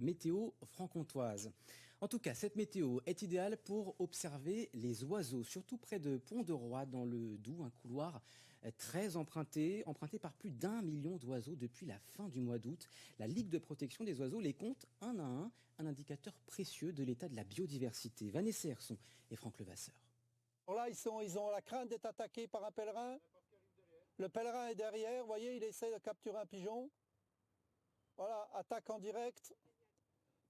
Météo franc-comtoise. En tout cas, cette météo est idéale pour observer les oiseaux, surtout près de Pont-de-Roide dans le Doubs, un couloir très emprunté par plus d'1 million d'oiseaux depuis la fin du mois d'août. La Ligue de protection des oiseaux les compte un à un indicateur précieux de l'état de la biodiversité. Vanessa Herson et Franck Levasseur. Alors là, ils ont la crainte d'être attaqués par un pèlerin. Le pèlerin est derrière, vous voyez, il essaie de capturer un pigeon. Voilà, attaque en direct.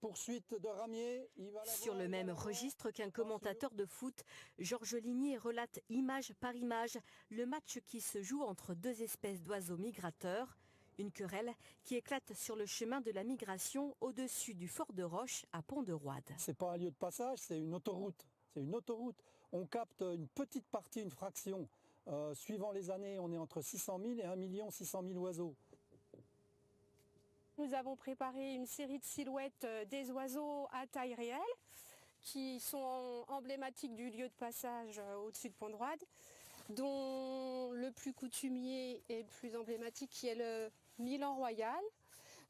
Poursuite de ramier. Sur le même registre qu'un commentateur de foot, Georges Ligné relate image par image le match qui se joue entre deux espèces d'oiseaux migrateurs. Une querelle qui éclate sur le chemin de la migration au-dessus du fort de Roche à Pont-de-Roide. C'est pas un lieu de passage, c'est une autoroute. C'est une autoroute. On capte une petite partie, une fraction. Suivant les années, on est entre 600 000 et 1 600 000 oiseaux. Nous avons préparé une série de silhouettes des oiseaux à taille réelle qui sont emblématiques du lieu de passage au-dessus de Pont-de-Roide, dont le plus coutumier et le plus emblématique qui est le Milan royal.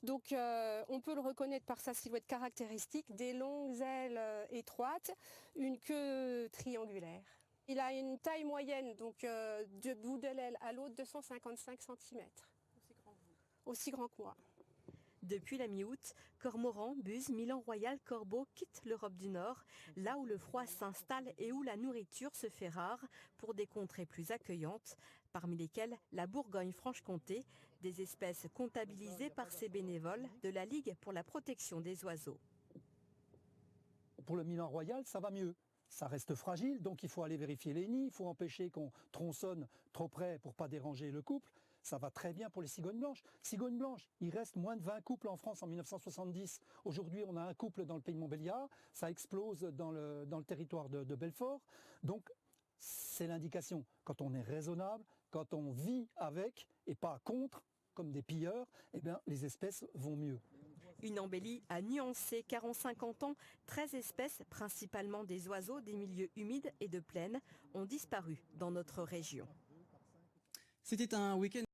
Donc on peut le reconnaître par sa silhouette caractéristique, des longues ailes étroites, une queue triangulaire. Il a une taille moyenne, donc du bout de l'aile à l'autre, 255 cm. Aussi grand que moi. Depuis la mi-août, cormorans, buses, milan royal, corbeaux quittent l'Europe du Nord, là où le froid s'installe et où la nourriture se fait rare pour des contrées plus accueillantes, parmi lesquelles la Bourgogne-Franche-Comté, des espèces comptabilisées par ces bénévoles de la Ligue pour la protection des oiseaux. Pour le Milan royal, ça va mieux. Ça reste fragile, donc il faut aller vérifier les nids, il faut empêcher qu'on tronçonne trop près pour ne pas déranger le couple. Ça va très bien pour les cigognes blanches. Cigognes blanches, il reste moins de 20 couples en France en 1970. Aujourd'hui, on a un couple dans le pays de Montbéliard. Ça explose dans le territoire de Belfort. Donc, c'est l'indication. Quand on est raisonnable, quand on vit avec et pas contre, comme des pilleurs, eh bien, les espèces vont mieux. Une embellie à nuancer car en 50 ans, 13 espèces, principalement des oiseaux des milieux humides et de plaine, ont disparu dans notre région. C'était un week-end